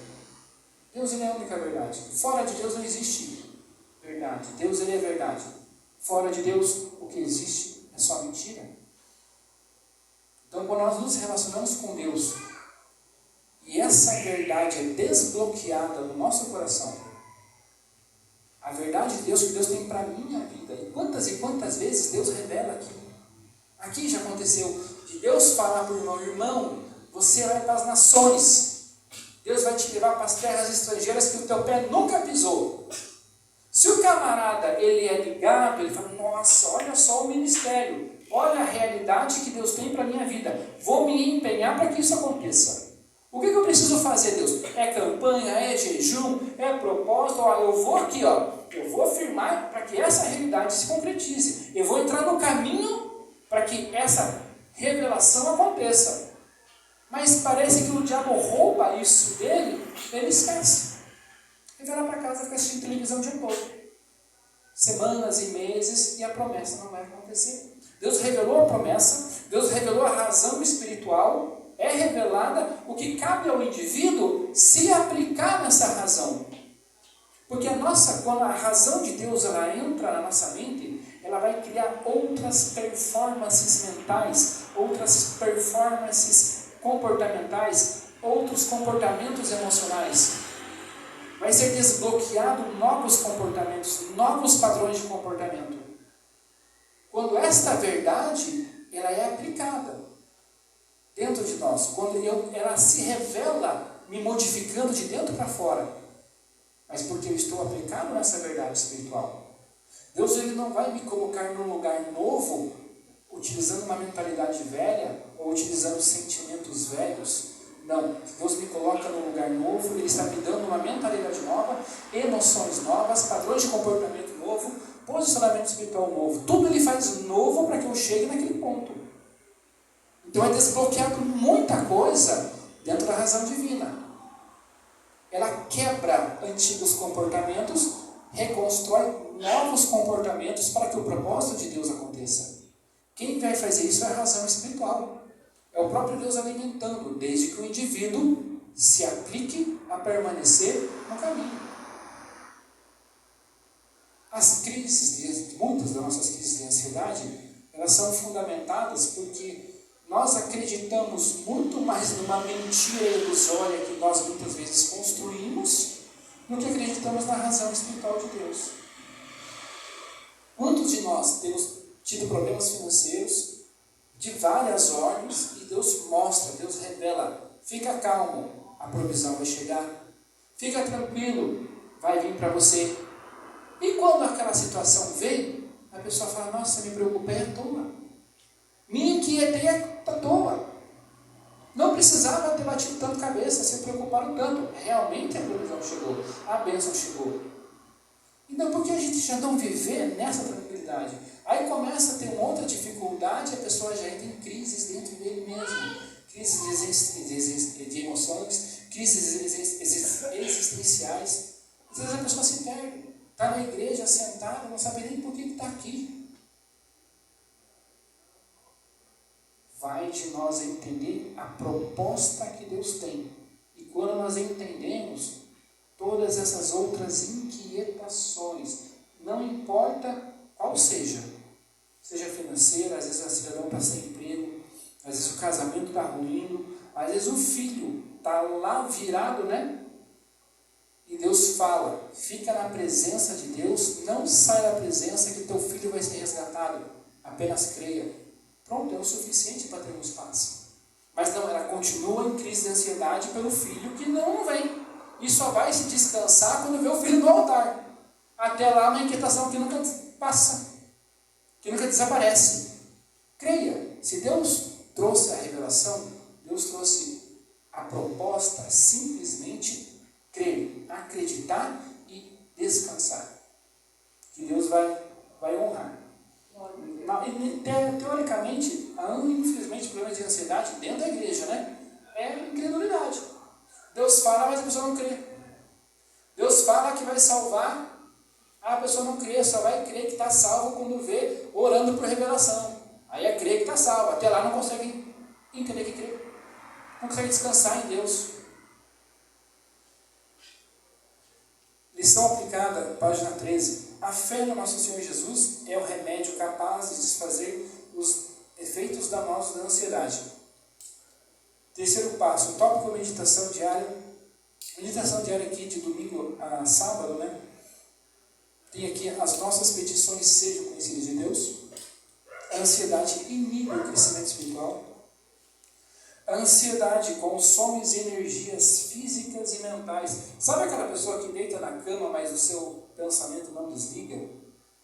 Deus, Ele é a única verdade. Fora de Deus não existe verdade. Deus, Ele é verdade. Fora de Deus o que existe é só mentira. Então quando nós nos relacionamos com Deus e essa verdade é desbloqueada no nosso coração, a verdade de Deus que Deus tem para a minha vida. E quantas vezes Deus revela aqui. Aqui já aconteceu de Deus falar para o irmão, irmão, você vai para as nações. Deus vai te levar para as terras estrangeiras que o teu pé nunca pisou. Se o camarada, ele é ligado, ele fala, nossa, olha só o ministério. Olha a realidade que Deus tem para a minha vida. Vou me empenhar para que isso aconteça. O que eu preciso fazer, Deus? É campanha, é jejum, é propósito. Ó, eu vou aqui, ó, eu vou afirmar para que essa realidade se concretize. Eu vou entrar no caminho para que essa revelação aconteça. Mas parece que o diabo rouba isso dele, ele esquece. Ele vai lá para casa e fica assistindo televisão o dia todo. Semanas e meses, e a promessa não vai acontecer. Deus revelou a promessa, Deus revelou a razão espiritual. É revelada o que cabe ao indivíduo se aplicar nessa razão. Porque quando a razão de Deus ela entra na nossa mente, ela vai criar outras performances mentais, outras performances comportamentais, outros comportamentos emocionais. Vai ser desbloqueado novos comportamentos, novos padrões de comportamento. Quando esta verdade ela é aplicada dentro de nós, quando ela se revela me modificando de dentro para fora, mas porque eu estou aplicado nessa verdade espiritual. Deus, Ele não vai me colocar num lugar novo, utilizando uma mentalidade velha, ou utilizando sentimentos velhos. Não, Deus me coloca num lugar novo, Ele está me dando uma mentalidade nova, emoções novas, padrões de comportamento novo, posicionamento espiritual novo. Tudo Ele faz novo para que eu chegue naquele ponto. Então é desbloqueado muita coisa dentro da razão divina. Ela quebra antigos comportamentos, reconstrói novos comportamentos para que o propósito de Deus aconteça. Quem vai fazer isso é a razão espiritual. É o próprio Deus alimentando, desde que o indivíduo se aplique a permanecer no caminho. As crises, muitas das nossas crises de ansiedade, elas são fundamentadas porque nós acreditamos muito mais numa mentira ilusória que nós muitas vezes construímos do que acreditamos na razão espiritual de Deus. Quantos de nós temos tido problemas financeiros de várias ordens e Deus mostra, Deus revela, fica calmo, a provisão vai chegar, fica tranquilo, vai vir para você. E quando aquela situação vem, a pessoa fala, nossa, me preocupei à toa. Me inquietei à toa. Não precisava ter batido tanto cabeça, se preocuparam tanto. Realmente a provisão chegou, a bênção chegou. Então por que a gente já não viver nessa tranquilidade? Aí começa a ter uma outra dificuldade, a pessoa já entra em crises dentro dele mesmo. Crises de emoções, crises existenciais. Às vezes a pessoa se perde. Está na igreja sentada, não sabe nem por que está aqui. Vai de nós entender a proposta que Deus tem. E quando nós entendemos todas essas outras inquietações, não importa qual seja financeira, às vezes a cidadão está sem emprego, às vezes o casamento está ruindo, às vezes o filho está lá virado, né? E Deus fala, fica na presença de Deus, não sai da presença que teu filho vai ser resgatado, apenas creia. Pronto, é o suficiente para termos paz. Mas não, ela continua em crise de ansiedade pelo filho que não vem. E só vai se descansar quando vê o filho no altar. Até lá uma inquietação que nunca passa, que nunca desaparece. Creia, se Deus trouxe a revelação, Deus trouxe a proposta, simplesmente crer, acreditar e descansar. Que Deus vai honrar. Teoricamente, infelizmente, problemas de ansiedade dentro da igreja, né? É incredulidade. Deus fala, mas a pessoa não crê. Deus fala que vai salvar, a pessoa não crê, só vai crer que está salvo quando vê orando por revelação. Aí é crer que está salvo. Até lá não consegue entender que crê. Não consegue descansar em Deus. Lição aplicada, página 13. A fé no nosso Senhor Jesus é o remédio capaz de desfazer os efeitos danosos da ansiedade. Terceiro passo, tópico meditação diária. Meditação diária aqui de domingo a sábado, né? Tem aqui as nossas petições sejam conhecidas de Deus. A ansiedade inibe o crescimento espiritual. A ansiedade consome energias físicas e mentais. Sabe aquela pessoa que deita na cama, mas o seu pensamento não desliga?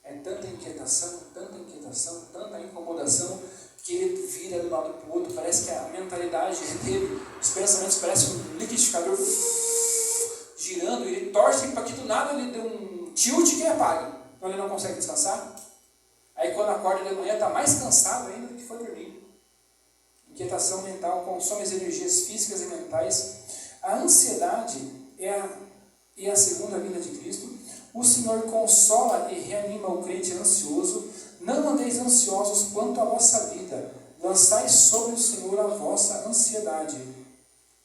É tanta inquietação, tanta incomodação, que ele vira de um lado para o outro. Parece que a mentalidade dele, os pensamentos parecem um liquidificador girando, e ele torce para que do nada ele dê um tilt que ele apague. Então ele não consegue descansar. Aí quando acorda de manhã está mais cansado ainda do que foi dormir. Inquietação mental consome as energias físicas e mentais. A ansiedade é a segunda vinda de Cristo. O Senhor consola e reanima o crente ansioso. Não andeis ansiosos quanto à vossa vida. Lançai sobre o Senhor a vossa ansiedade.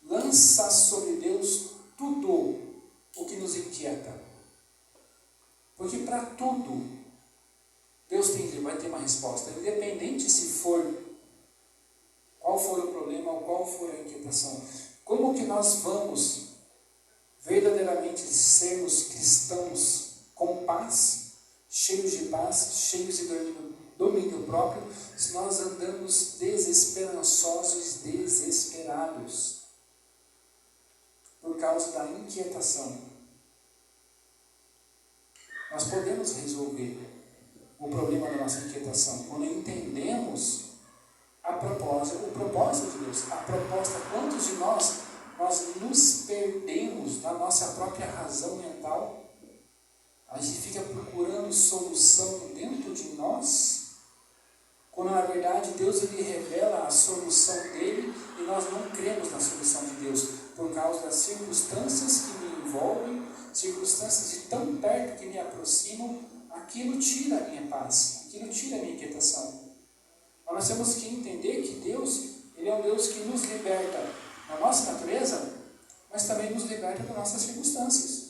Lança sobre Deus tudo o que nos inquieta. Porque para tudo, Deus vai ter uma resposta. Independente se for qual for o problema ou qual for a inquietação. Como que nós vamos verdadeiramente sermos cristãos com paz, cheios de paz, cheios de domínio próprio, se nós andamos desesperançosos, desesperados, por causa da inquietação? Nós podemos resolver o problema da nossa inquietação quando entendemos o propósito de Deus, a proposta. Quantos de nós nos perdemos na nossa própria razão mental? A gente fica procurando solução dentro de nós, quando na verdade Deus ele revela a solução dele e nós não cremos na solução de Deus, por causa das circunstâncias que me envolvem, circunstâncias de tão perto que me aproximam. Aquilo tira a minha paz, aquilo tira a minha inquietação. Nós temos que entender que Deus, Ele é um Deus que nos liberta da nossa natureza, mas também nos liberta das nossas circunstâncias.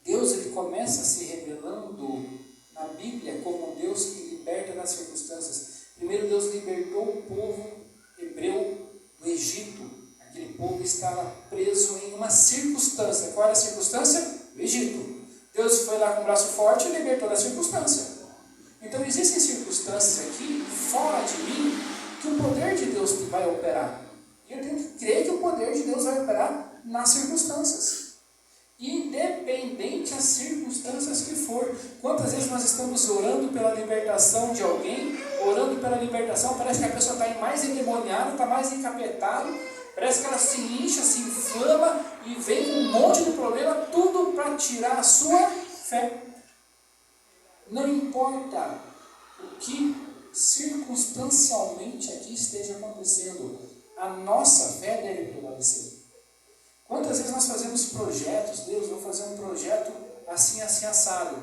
Deus, Ele começa se revelando na Bíblia como um Deus que liberta das circunstâncias. Primeiro, Deus libertou o povo hebreu do Egito. Aquele povo estava preso em uma circunstância. Qual era a circunstância? O Egito. Deus foi lá com o braço forte e libertou da circunstância. Então existem circunstâncias aqui, fora de mim, que o poder de Deus vai operar. E eu tenho que crer que o poder de Deus vai operar nas circunstâncias. E independente das circunstâncias que for. Quantas vezes nós estamos orando pela libertação de alguém, orando pela libertação, parece que a pessoa está mais endemoniada, está mais encapetada, parece que ela se incha, se inflama e vem com um monte de problema, tudo para tirar a sua fé. Não importa o que circunstancialmente aqui esteja acontecendo, a nossa fé deve prevalecer. Quantas vezes nós fazemos projetos, Deus, vou fazer um projeto assim, assim, assado.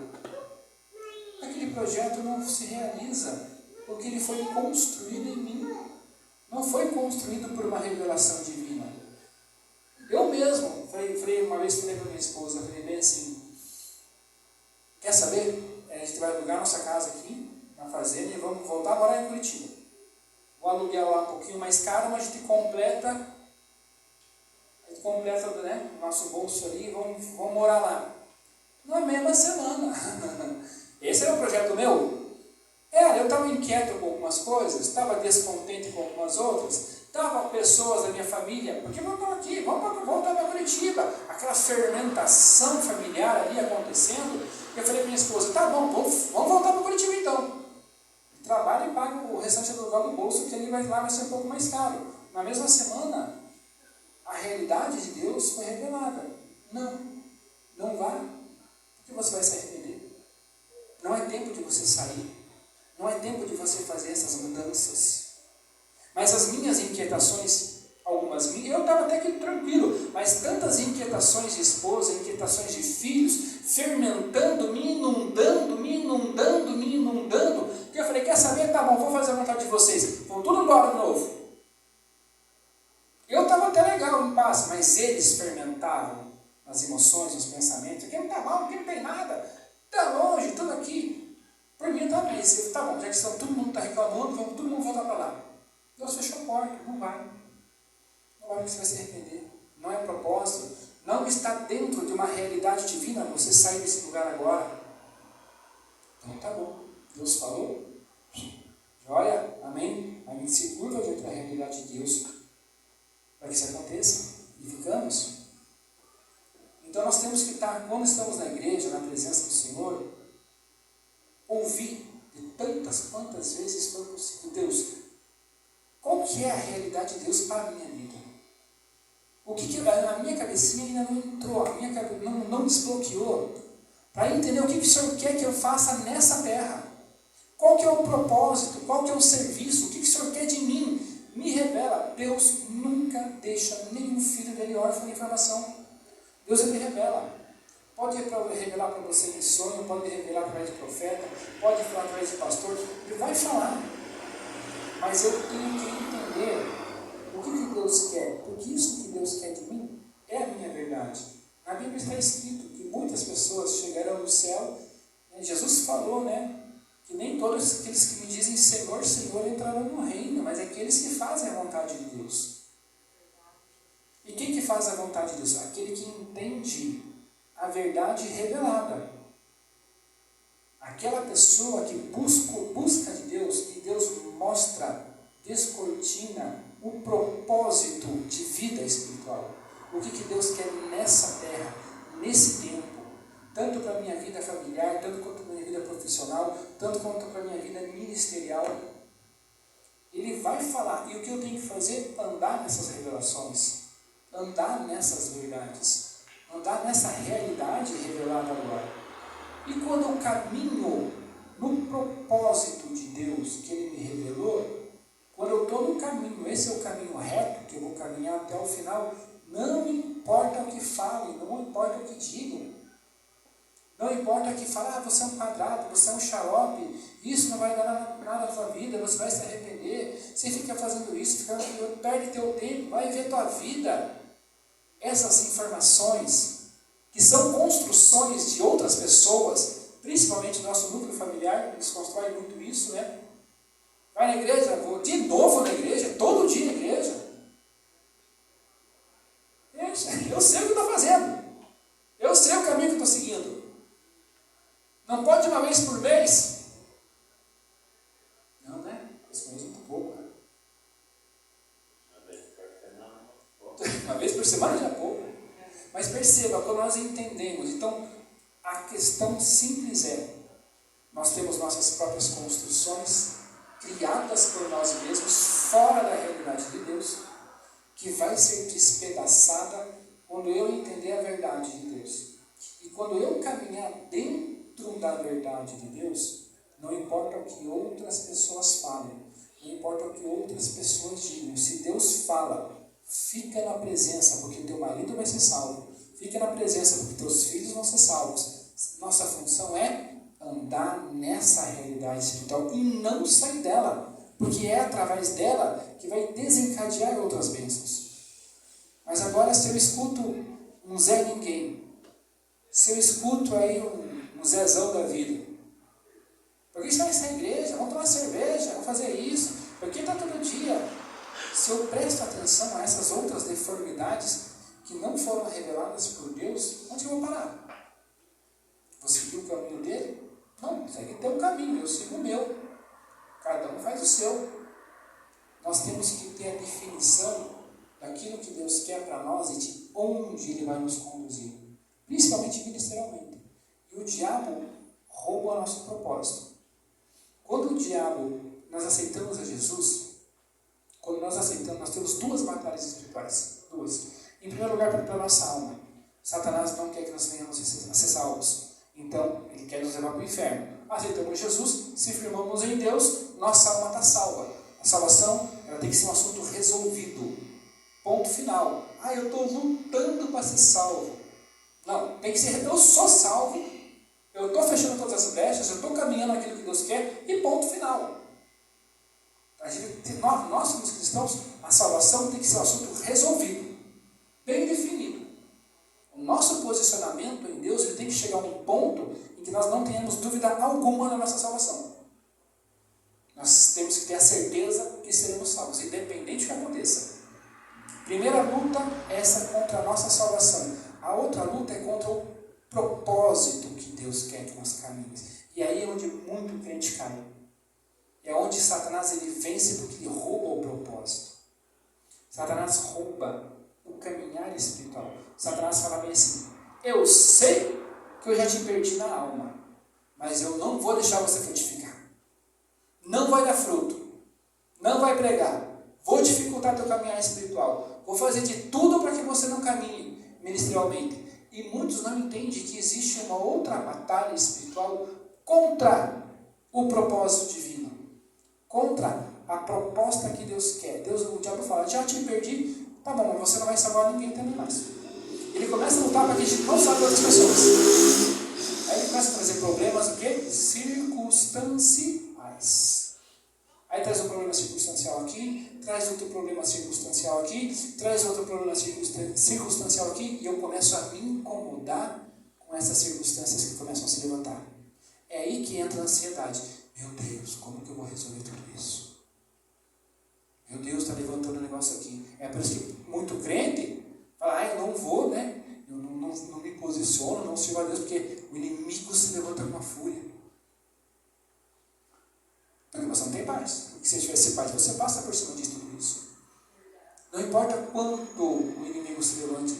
Aquele projeto não se realiza, porque ele foi construído em mim. Não foi construído por uma revelação divina. Eu mesmo, uma vez falei para minha esposa, falei bem assim, quer saber? A gente vai alugar nossa casa aqui, na fazenda, e vamos voltar a morar em Curitiba. Vou aluguel lá um pouquinho mais caro, mas a gente completa, né, o nosso bolso ali, vamos morar lá. Na mesma semana. Esse era o projeto meu. Eu estava inquieto com algumas coisas, estava descontente com algumas outras, estava pessoas da minha família, porque vamos aqui, vamos voltar para Curitiba, aquela fermentação familiar ali acontecendo. Eu falei para minha esposa, tá bom, vamos voltar para Curitiba então. Trabalha e paga o restante do lugar do bolso, que ali vai ser um pouco mais caro. Na mesma semana, a realidade de Deus foi revelada. Não vá, porque você vai se arrepender. Não é tempo de você sair. Não é tempo de você fazer essas mudanças. Mas as minhas inquietações, algumas minhas, eu estava até que tranquilo, mas tantas inquietações de esposa, inquietações de filhos, fermentando, me inundando, que eu falei, quer saber? Tá bom, vou fazer a vontade de vocês. Vão tudo embora de novo. Eu estava até legal, em paz, mas eles fermentavam as emoções, os pensamentos. Aqui não está mal, aqui não tem nada. Está longe, tudo aqui. Por mim está bem. Tá bom, já que todo mundo está reclamando, vamos todo mundo voltar para lá. Deus fechou a porta, não vai. Não vai, porque você vai se arrepender. Não é propósito. Não está dentro de uma realidade divina você sair desse lugar agora. Então tá bom. Deus falou. Joia, amém? A gente se curva de outra realidade de Deus para que isso aconteça. E ficamos. Então nós temos que estar, quando estamos na igreja, na presença do Senhor, ouvir de tantas quantas vezes for possível. Deus, qual que é a realidade de Deus para a minha vida? O que a minha cabecinha ainda não entrou, a minha cabeça não desbloqueou, para entender o que o Senhor quer que eu faça nessa terra. Qual que é o propósito, qual que é o serviço, o que o Senhor quer de mim? Me revela. Deus nunca deixa nenhum filho dele órfão de informação. Deus ele revela. Pode revelar para você em sonho, pode revelar através de profeta, pode falar através de pastor, ele vai falar. Mas eu tenho que entender o que Deus quer, porque isso que Deus quer de mim é a minha verdade. Na Bíblia está escrito que muitas pessoas chegarão no céu, Jesus falou, que nem todos aqueles que me dizem Senhor, Senhor entrarão no reino, mas aqueles que fazem a vontade de Deus. E quem que faz a vontade de Deus? Aquele que entende a verdade revelada. Aquela pessoa que busca de Deus, e Deus mostra, descortina o propósito de vida espiritual. O que Deus quer nessa terra, nesse tempo, tanto para a minha vida familiar, tanto quanto para a minha vida profissional, tanto quanto para a minha vida ministerial. Ele vai falar, e o que eu tenho que fazer? Andar nessas revelações, andar nessas verdades, andar nessa realidade revelada agora. E quando eu caminho no propósito de Deus que Ele me revelou, quando eu estou no caminho, esse é o caminho reto, que eu vou caminhar até o final, não importa o que falem, não importa o que digam, não importa o que falem, você é um quadrado, você é um xarope, isso não vai dar nada na sua vida, você vai se arrepender, você fica fazendo isso, perde teu tempo, vai ver tua vida. Essas informações, que são construções de outras pessoas, principalmente o nosso núcleo familiar, eles constroem muito isso, Vai na igreja, vou de novo na igreja, todo dia na igreja. Eu sei o que estou fazendo. Eu sei o caminho que estou seguindo. Não pode uma vez por mês? Não, Esse mês é muito pouco, Uma vez por semana já é pouco. Mas perceba, quando nós entendemos, então a questão simples é, nós temos nossas próprias construções, criadas por nós mesmos, fora da realidade de Deus, que vai ser despedaçada quando eu entender a verdade de Deus. E quando eu caminhar dentro da verdade de Deus, não importa o que outras pessoas falem, não importa o que outras pessoas digam, se Deus fala, fica na presença, porque teu marido vai ser salvo, fica na presença, porque teus filhos vão ser salvos. Nossa função é andar nessa realidade espiritual e não sair dela, porque é através dela que vai desencadear outras bênçãos. Mas agora, se eu escuto um Zé Ninguém, se eu escuto aí um Zezão da vida, por que você vai nessa igreja? Vamos tomar cerveja, vamos fazer isso, por que está todo dia? Se eu presto atenção a essas outras deformidades que não foram reveladas por Deus, onde eu vou parar? Vou seguir o caminho dele? Não, segue teu caminho, eu sigo o meu. Cada um faz o seu. Nós temos que ter a definição daquilo que Deus quer para nós e de onde Ele vai nos conduzir, principalmente ministerialmente. E o diabo rouba o nosso propósito. Quando o diabo, nós aceitamos a Jesus, quando nós aceitamos, nós temos duas batalhas espirituais. Duas. Em primeiro lugar, para a nossa alma. Satanás não quer que nós venhamos a ser salvos. Então, ele quer nos levar para o inferno. Aceitamos Jesus, se firmamos em Deus, nossa alma está salva. A salvação, ela tem que ser um assunto resolvido. Ponto final. Eu estou lutando para ser salvo. Não, tem que ser, eu sou salvo, eu estou fechando todas as brechas, eu estou caminhando naquilo que Deus quer, e ponto final. Nós somos cristãos, a salvação tem que ser um assunto resolvido, bem definido. O nosso posicionamento em Deus, ele tem que chegar a um ponto em que nós não tenhamos dúvida alguma na nossa salvação. Nós temos que ter a certeza que seremos salvos, independente do que aconteça. Primeira luta é essa contra a nossa salvação. A outra luta é contra o propósito que Deus quer que nós caminhemos. E aí é onde muito crente cai. É onde Satanás ele vence porque ele rouba o propósito. Satanás rouba o caminhar espiritual. Satanás fala bem assim: eu sei que eu já te perdi na alma, mas eu não vou deixar você frutificar. Não vai dar fruto. Não vai pregar. Vou dificultar teu caminhar espiritual. Vou fazer de tudo para que você não caminhe ministerialmente. E muitos não entendem que existe uma outra batalha espiritual contra o propósito divino. Contra a proposta que Deus quer. O diabo fala: já te perdi, tá bom, mas você não vai salvar ninguém também mais. Ele começa a lutar para que a gente não salve outras pessoas. Aí ele começa a trazer problemas, o quê? Circunstanciais. Aí traz um problema circunstancial aqui, traz outro problema circunstancial aqui, traz outro problema circunstancial aqui, e eu começo a me incomodar com essas circunstâncias que começam a se levantar. É aí que entra a ansiedade. Meu Deus, como que eu vou resolver tudo isso? Meu Deus, está levantando um negócio aqui. É por isso que muito crente fala: eu não vou, né? Eu não me posiciono, não sirvo a Deus, porque o inimigo se levanta com uma fúria. Porque você não tem paz. Porque se tivesse paz, você passa por cima de tudo isso. Não importa quanto o inimigo se levante,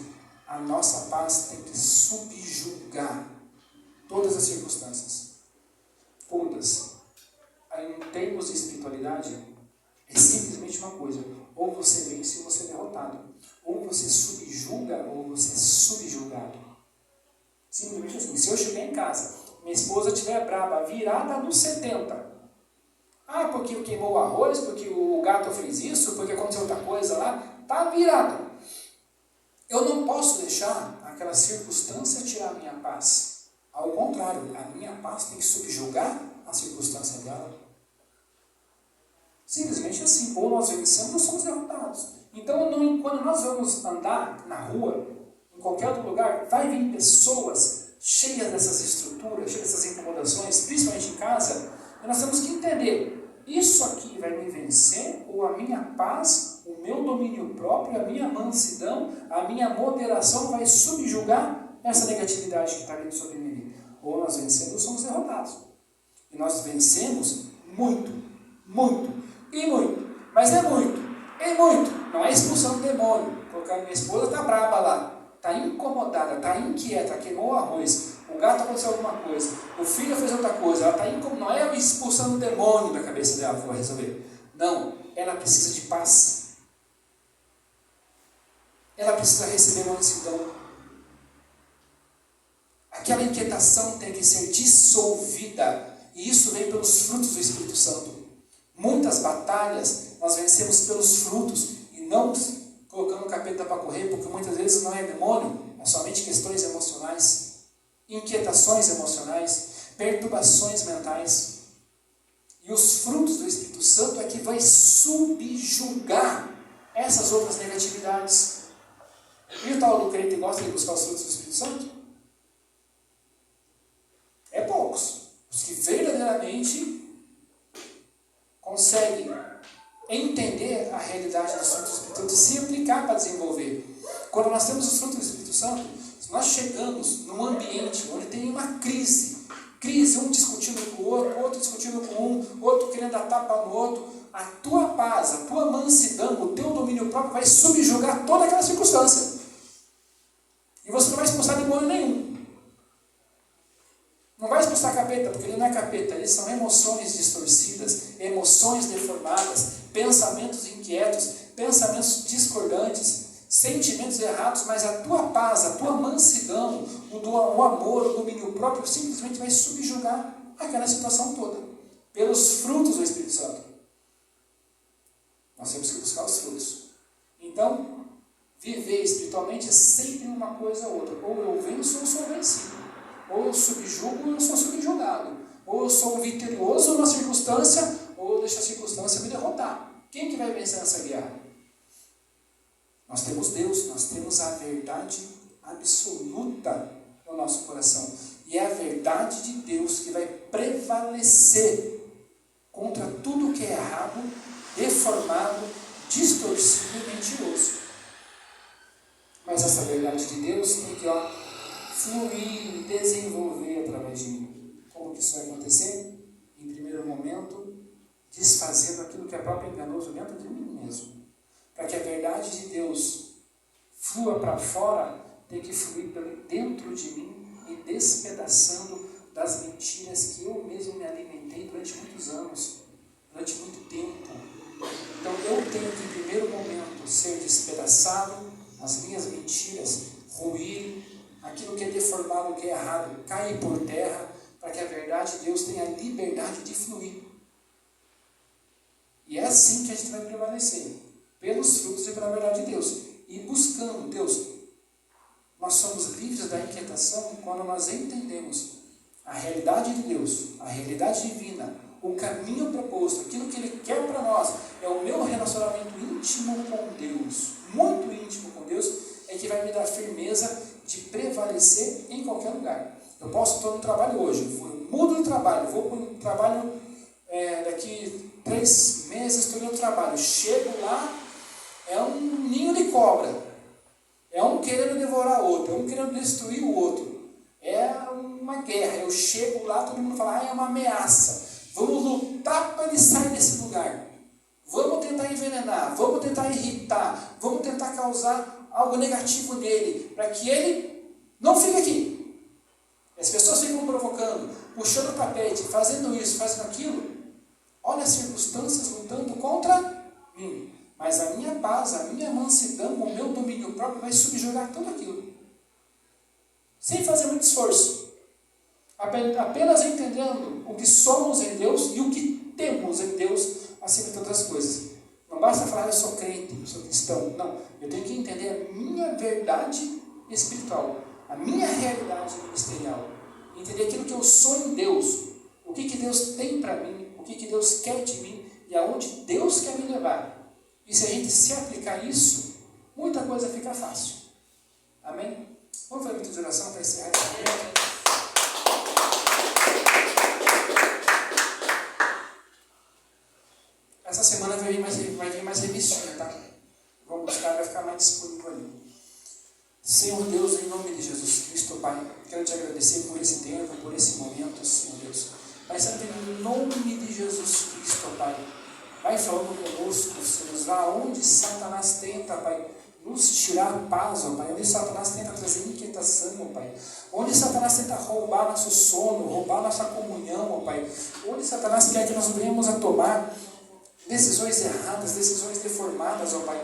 a nossa paz tem que subjugar todas as circunstâncias. Todas. Em termos de espiritualidade, é simplesmente uma coisa: ou você vence ou você é derrotado. Ou você subjuga ou você é subjugado. Simplesmente assim. Se eu chegar em casa, minha esposa estiver brava, virada nos 70, porque queimou o arroz, porque o gato fez isso, porque aconteceu outra coisa lá, está virada. Eu não posso deixar aquela circunstância tirar a minha paz. Ao contrário, a minha paz tem que subjugar a circunstância dela. Simplesmente assim. Ou nós vencemos ou somos derrotados. Então, quando nós vamos andar na rua, em qualquer outro lugar, vai vir pessoas cheias dessas estruturas, cheias dessas incomodações, principalmente em casa, e nós temos que entender: isso aqui vai me vencer, ou a minha paz, o meu domínio próprio, a minha mansidão, a minha moderação vai subjugar essa negatividade que está vindo sobre mim. Ou nós vencemos ou somos derrotados. E nós vencemos muito, muito e muito. Mas é muito, e muito. Não é expulsão do demônio. Colocar minha esposa, está braba lá. está incomodada, está inquieta, queimou o arroz, o gato aconteceu alguma coisa, o filho fez outra coisa, ela está incomodada, não é expulsando o demônio da cabeça dela que vai resolver. Não, ela precisa de paz. Ela precisa receber mansidão. Aquela inquietação tem que ser dissolvida, e isso vem pelos frutos do Espírito Santo. Muitas batalhas nós vencemos pelos frutos, e não colocando o capeta para correr, porque muitas vezes não é demônio, é somente questões emocionais, inquietações emocionais, perturbações mentais. E os frutos do Espírito Santo é que vai subjugar essas outras negatividades. E o tal do crente gosta de buscar os frutos do Espírito Santo? É poucos. Os que verdadeiramente conseguem entender a realidade dos frutos do Espírito Santo e se aplicar para desenvolver. Quando nós temos os frutos do Espírito Santo, se nós chegamos num ambiente onde tem uma crise, um discutindo com o outro discutindo com um, outro querendo dar tapa no outro, a tua paz, a tua mansidão, o teu domínio próprio vai subjugar toda aquela circunstância. E você não vai expulsar demônio nenhum. Não vai expulsar capeta, porque ele não é capeta, eles são emoções distorcidas, emoções deformadas, pensamentos inquietos, pensamentos discordantes, sentimentos errados, mas a tua paz, a tua mansidão, o amor, o domínio próprio, simplesmente vai subjugar aquela situação toda, pelos frutos do Espírito Santo. Nós temos que buscar os frutos. Então, viver espiritualmente é sempre uma coisa ou outra. Ou eu venço ou eu sou vencido. Ou eu subjugo ou eu sou subjugado. Ou eu sou vitorioso na circunstância, ou eu deixo a circunstância me derrotar. Quem que vai vencer nessa guerra? Nós temos Deus, nós temos a verdade absoluta no nosso coração. E é a verdade de Deus que vai prevalecer contra tudo que é errado, deformado, distorcido e mentiroso. Mas essa verdade de Deus tem que fluir e desenvolver através de mim. Como que isso vai acontecer? Em primeiro momento, desfazendo aquilo que é próprio enganoso dentro de mim mesmo. Para que a verdade de Deus flua para fora, tem que fluir dentro de mim e despedaçando das mentiras que eu mesmo me alimentei durante muitos anos, durante muito tempo. Então eu tenho que, em primeiro momento, ser despedaçado, as minhas mentiras ruírem, aquilo que é deformado, o que é errado, cair por terra, para que a verdade de Deus tenha liberdade de fluir. E é assim que a gente vai prevalecer, pelos frutos e pela verdade de Deus. E buscando Deus. Nós somos livres da inquietação quando nós entendemos a realidade de Deus, a realidade divina, o caminho proposto, aquilo que Ele quer para nós, é o meu relacionamento íntimo com Deus, muito íntimo com Deus, é que vai me dar firmeza de prevalecer em qualquer lugar. Eu posso estar no trabalho hoje, eu mudo de trabalho, vou para um trabalho daqui 3 meses, estou no trabalho, chego lá, é um ninho de cobra, é um querendo devorar o outro, é um querendo destruir o outro, é uma guerra. Eu chego lá, todo mundo fala, é uma ameaça, vamos lutar para ele sair desse lugar, vamos tentar envenenar, vamos tentar irritar, vamos tentar causar algo negativo nele, para que ele não fique aqui. As pessoas ficam provocando, puxando o tapete, fazendo isso, fazendo aquilo. Olha as circunstâncias lutando contra mim. Mas a minha paz, a minha mansidão, o meu domínio próprio vai subjugar tudo aquilo. Sem fazer muito esforço. Apenas entendendo o que somos em Deus e o que temos em Deus acima de todas as coisas. Não basta falar, eu sou crente, eu sou cristão. Não, eu tenho que entender a minha verdade espiritual, a minha realidade ministerial. Entender aquilo que eu sou em Deus, o que Deus tem para mim, o que Deus quer de mim e aonde Deus quer me levar. E se a gente se aplicar isso, muita coisa fica fácil. Amém? Vamos fazer muita oração para encerrar essa vida. Essa semana vai vir mais revistinha, tá? Vamos buscar, vai ficar mais disponível ali. Senhor Deus, em nome de Jesus Cristo, Pai, quero te agradecer por esse tempo, por esse momento, Senhor Deus. Pai Santo, em nome de Jesus Cristo, Pai, vai falando conosco, Senhor, lá onde Satanás tenta, Pai, nos tirar a paz, ó Pai, onde Satanás tenta trazer inquietação, ó Pai, onde Satanás tenta roubar nosso sono, roubar nossa comunhão, ó Pai, onde Satanás quer que nós venhamos a tomar decisões erradas, decisões deformadas, ó Pai,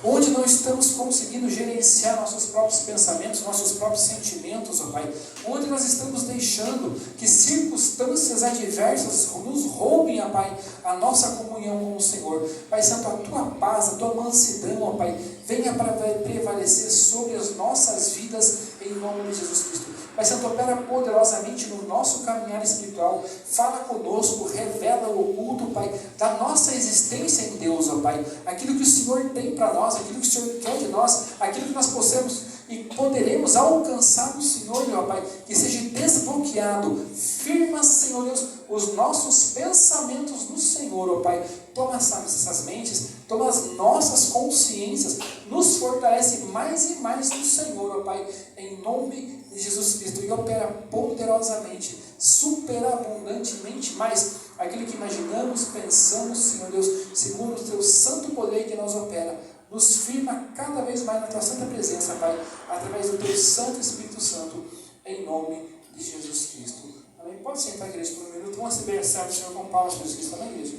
onde não estamos conseguindo gerenciar nossos próprios pensamentos, nossos próprios sentimentos, ó Pai, onde nós estamos deixando que circunstâncias adversas nos roubem, ó Pai, a nossa comunhão com o Senhor. Pai Santo, a Tua paz, a Tua mansidão, ó Pai, venha para prevalecer sobre as nossas vidas, em nome de Jesus Cristo. Pai Santo, opera poderosamente no nosso caminhar espiritual, fala conosco, revela o oculto, Pai, da nossa existência em Deus, ó Pai, aquilo que o Senhor tem para nós, aquilo que o Senhor quer de nós, aquilo que nós possamos e poderemos alcançar no Senhor, ó Pai, que seja desbloqueado, firma, Senhor Deus, os nossos pensamentos no Senhor, ó Pai, toma essas mentes, toma as nossas consciências, nos fortalece mais e mais no Senhor, ó Pai, em nome de Jesus Cristo, e opera poderosamente, superabundantemente mais aquilo que imaginamos, pensamos, Senhor Deus, segundo o Teu santo poder que nos opera, nos firma cada vez mais na Tua santa presença, Pai, através do Teu Santo Espírito Santo, em nome de Jesus Cristo. Amém? Pode sentar, igreja, por um minuto. Vamos abençoar o Senhor com palavras de Jesus Cristo, amém, igreja?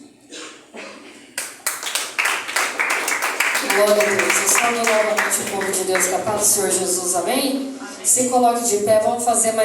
Glória a Deus. Eu saúdo novamente o povo de Deus, que a paz do Senhor Jesus, amém? Se coloque de pé, vamos fazer mais